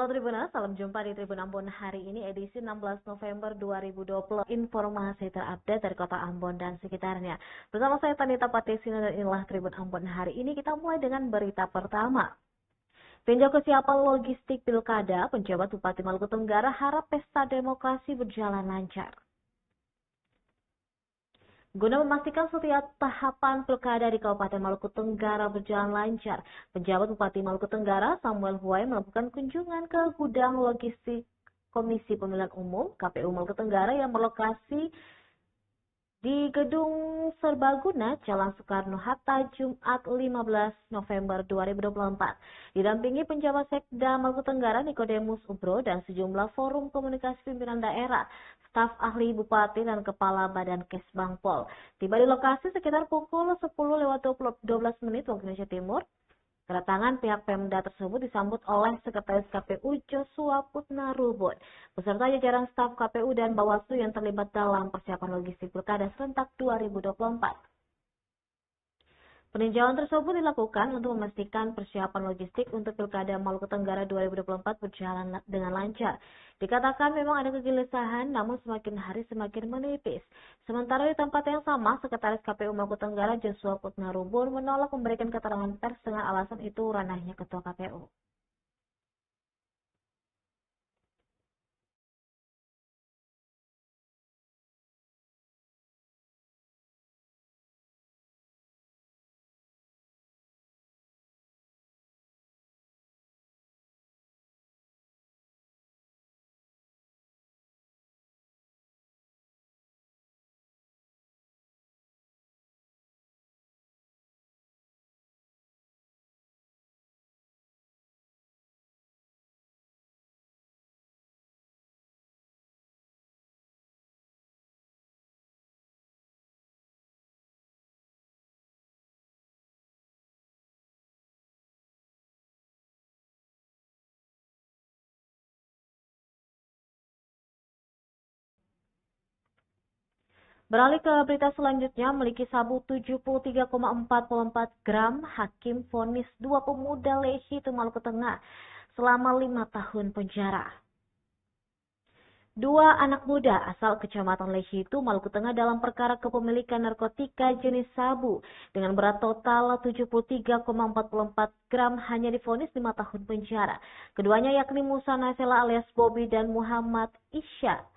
Halo Tribuners, salam jumpa di Tribun Ambon hari ini edisi 16 November 2020. Informasi terupdate dari Kota Ambon dan sekitarnya. Bersama saya Tanita Patisina dan inilah Tribun Ambon hari ini. Kita mulai dengan berita pertama. Tinjau kesiapan logistik Pilkada, penjabat Bupati Maluku Tenggara harap pesta demokrasi berjalan lancar. Guna memastikan setiap tahapan pilkada di Kabupaten Maluku Tenggara berjalan lancar, penjabat Bupati Maluku Tenggara Samuel Huai melakukan kunjungan ke gudang logistik Komisi Pemilihan Umum KPU Maluku Tenggara yang berlokasi di Gedung Serbaguna, Jalan Soekarno-Hatta, Jumat 15 November 2024. Didampingi penjabat Sekda Maluku Tenggara Nikodemus Ubro dan sejumlah forum komunikasi pimpinan daerah, staf ahli bupati dan kepala Badan Kesbangpol. Tiba di lokasi sekitar pukul 10:12 waktu Indonesia Timur. Kedatangan pihak Pemda tersebut disambut oleh Sekretaris KPU Joshua Putnarubun, beserta jajaran staf KPU dan Bawaslu yang terlibat dalam persiapan logistik Pilkada serentak 2024. Peninjauan tersebut dilakukan untuk memastikan persiapan logistik untuk Pilkada Maluku Tenggara 2024 berjalan dengan lancar. Dikatakan memang ada kegelisahan, namun semakin hari semakin menipis. Sementara di tempat yang sama, Sekretaris KPU Maluku Tenggara Joshua Putnarubun menolak memberikan keterangan pers dengan alasan itu ranahnya Ketua KPU. Beralih ke berita selanjutnya, memiliki sabu 73,44 gram, hakim vonis 2 pemuda Lehi Maluku Tengah selama 5 tahun penjara. Dua anak muda asal Kecamatan Lehi Maluku Tengah dalam perkara kepemilikan narkotika jenis sabu dengan berat total 73,44 gram hanya divonis 5 tahun penjara. Keduanya yakni Musa Nasela alias Bobby dan Muhammad Isya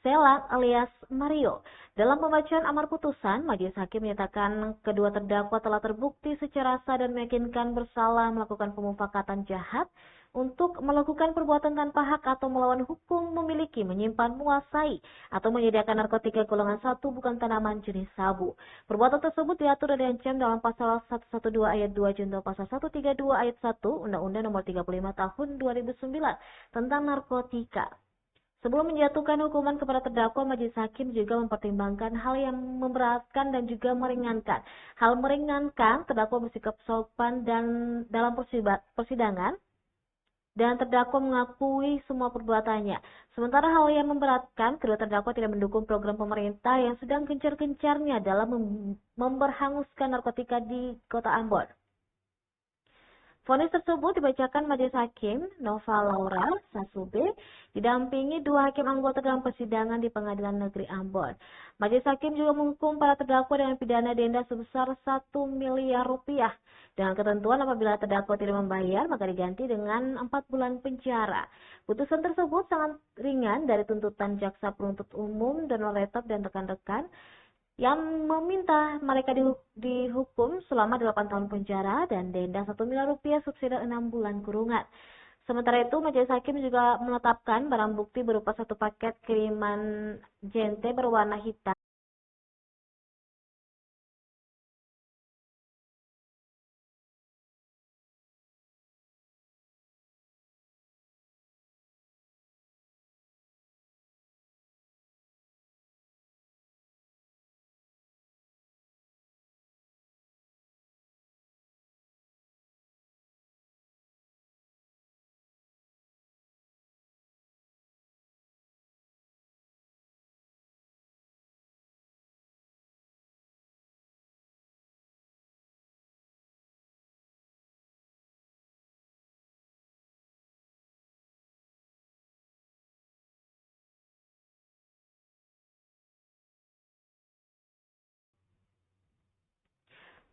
Selang alias Mario. Dalam pembacaan amar putusan, majelis hakim menyatakan kedua terdakwa telah terbukti secara sah dan meyakinkan bersalah melakukan pemufakatan jahat untuk melakukan perbuatan tanpa hak atau melawan hukum, memiliki, menyimpan, menguasai, atau menyediakan narkotika golongan 1 bukan tanaman jenis sabu. Perbuatan tersebut diatur dan diancam dalam pasal 112 ayat 2 junto pasal 132 ayat 1 Undang-Undang Nomor 35 Tahun 2009 tentang narkotika. Sebelum menjatuhkan hukuman kepada terdakwa, majelis hakim juga mempertimbangkan hal yang memberatkan dan juga meringankan. Hal meringankan, terdakwa bersikap sopan dan dalam persidangan, dan terdakwa mengakui semua perbuatannya. Sementara hal yang memberatkan, kedua terdakwa tidak mendukung program pemerintah yang sedang gencar-gencarnya dalam memberhanguskan narkotika di Kota Ambon. Vonis tersebut dibacakan majelis hakim Nova Laura Sasube didampingi dua hakim anggota dalam persidangan di Pengadilan Negeri Ambon. Majelis hakim juga menghukum para terdakwa dengan pidana denda sebesar 1 miliar rupiah. Dengan ketentuan apabila terdakwa tidak membayar maka diganti dengan 4 bulan penjara. Putusan tersebut sangat ringan dari tuntutan jaksa penuntut umum Donald Retop dan rekan-rekan yang meminta mereka dihukum selama 8 tahun penjara dan denda 1 miliar rupiah subsidi 6 bulan kurungan. Sementara itu, majelis hakim juga menetapkan barang bukti berupa 1 paket kiriman jente berwarna hitam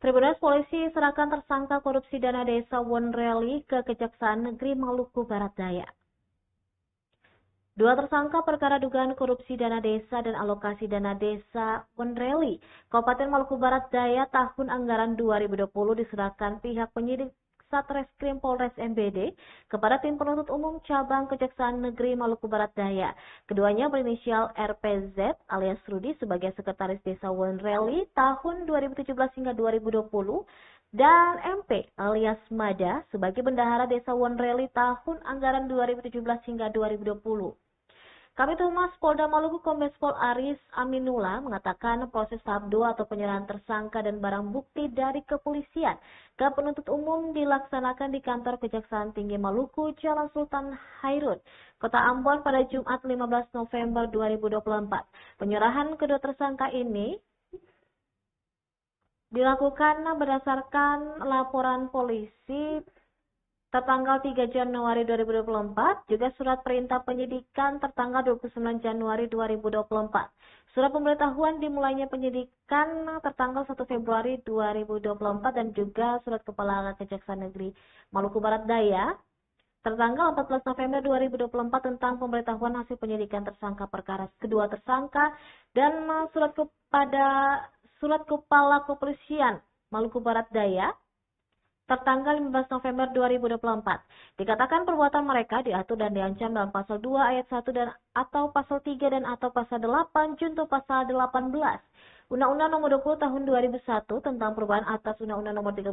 Tribunal Polisi serahkan tersangka korupsi dana desa Wonreli ke Kejaksaan Negeri Maluku Barat Daya. Dua tersangka perkara dugaan korupsi dana desa dan alokasi dana desa Wonreli, Kabupaten Maluku Barat Daya tahun anggaran 2020 diserahkan pihak penyidik Satreskrim Polres MBD kepada tim penuntut umum cabang Kejaksaan Negeri Maluku Barat Daya. Keduanya berinisial RPZ alias Rudi sebagai sekretaris desa Wonreli tahun 2017 hingga 2020 dan MP alias Mada sebagai bendahara desa Wonreli tahun anggaran 2017 hingga 2020. Kabid Humas Polda Maluku Kombes Pol Aris Aminullah mengatakan proses tahap 2 atau penyerahan tersangka dan barang bukti dari kepolisian ke penuntut umum dilaksanakan di kantor Kejaksaan Tinggi Maluku, Jalan Sultan Hairun, Kota Ambon pada Jumat 15 November 2024. Penyerahan kedua tersangka ini dilakukan berdasarkan laporan polisi tertanggal 3 Januari 2024, juga surat perintah penyidikan tertanggal 29 Januari 2024. Surat pemberitahuan dimulainya penyidikan tertanggal 1 Februari 2024 dan juga surat Kepala Kejaksaan Negeri Maluku Barat Daya tertanggal 14 November 2024 tentang pemberitahuan hasil penyidikan tersangka perkara kedua tersangka dan surat Kepala Kepolisian Maluku Barat Daya tertanggal 15 November 2024. Dikatakan perbuatan mereka diatur dan diancam dalam pasal 2 ayat 1 dan atau pasal 3 dan atau pasal 8 junto pasal 18 Undang-Undang Nomor 20 Tahun 2001 tentang perubahan atas Undang-Undang Nomor 31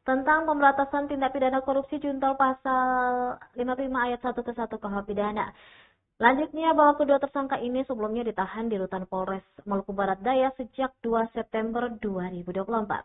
tentang pemberantasan tindak pidana korupsi junto pasal 55 ayat 1 ke 1 KUH pidana. Lanjutnya bahwa kedua tersangka ini sebelumnya ditahan di Rutan Polres Maluku Barat Daya sejak 2 September 2024.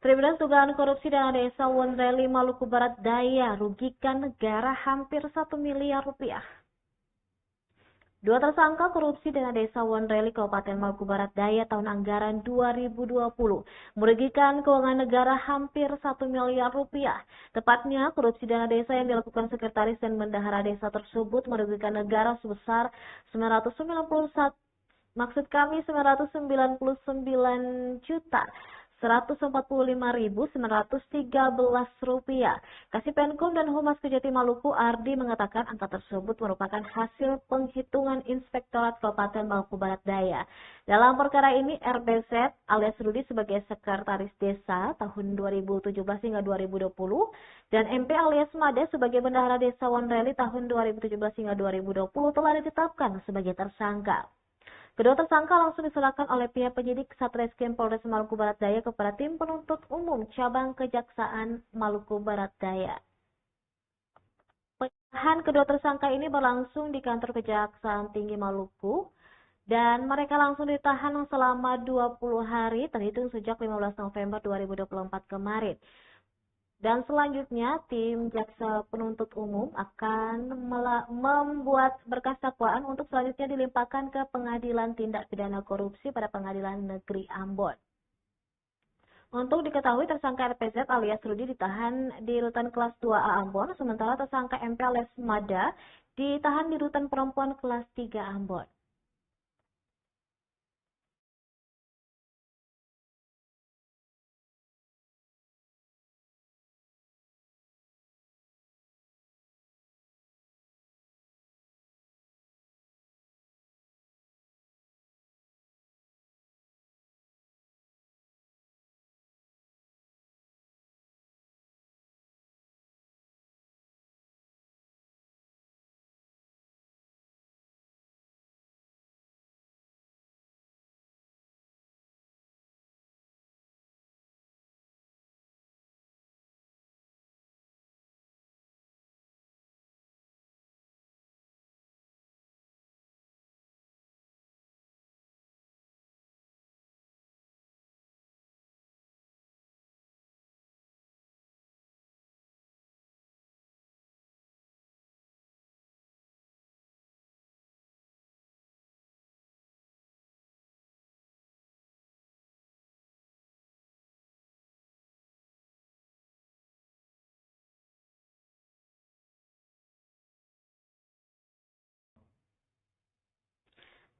Tribunal dugaan korupsi dana desa Wonreli Maluku Barat Daya rugikan negara hampir 1 miliar rupiah. Dua tersangka korupsi dana desa Wonreli Kabupaten Maluku Barat Daya tahun anggaran 2020 merugikan keuangan negara hampir 1 miliar rupiah. Tepatnya, korupsi dana desa yang dilakukan sekretaris dan bendahara desa tersebut merugikan negara sebesar 999 juta 145.913 rupiah. Kasipenkum dan Humas Kejati Maluku Ardi mengatakan angka tersebut merupakan hasil penghitungan Inspektorat Kabupaten Maluku Barat Daya. Dalam perkara ini RPZ alias Rudi sebagai sekretaris desa tahun 2017 hingga 2020 dan MP alias Made sebagai bendahara desa Wonreli tahun 2017 hingga 2020 telah ditetapkan sebagai tersangka. Kedua tersangka langsung diserahkan oleh pihak penyidik Satreskrim Polres Maluku Barat Daya kepada tim penuntut umum cabang Kejaksaan Maluku Barat Daya. Penyerahan kedua tersangka ini berlangsung di kantor Kejaksaan Tinggi Maluku dan mereka langsung ditahan selama 20 hari terhitung sejak 15 November 2024 kemarin. Dan selanjutnya, tim jaksa penuntut umum akan membuat berkas dakwaan untuk selanjutnya dilimpahkan ke Pengadilan Tindak Pidana Korupsi pada Pengadilan Negeri Ambon. Untuk diketahui, tersangka RPZ alias Rudi ditahan di Rutan Kelas 2A Ambon, sementara tersangka MP alias Mada ditahan di Rutan Perempuan Kelas 3 Ambon.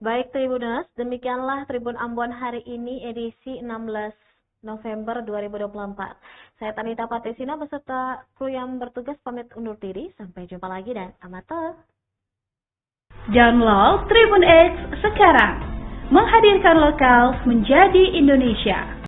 Baik Tribuners, demikianlah Tribun Ambon hari ini edisi 16 November 2024. Saya Tanita Patesina beserta kru yang bertugas pamit undur diri. Sampai jumpa lagi dan amata. Download Tribun X sekarang, menghadirkan lokal menjadi Indonesia.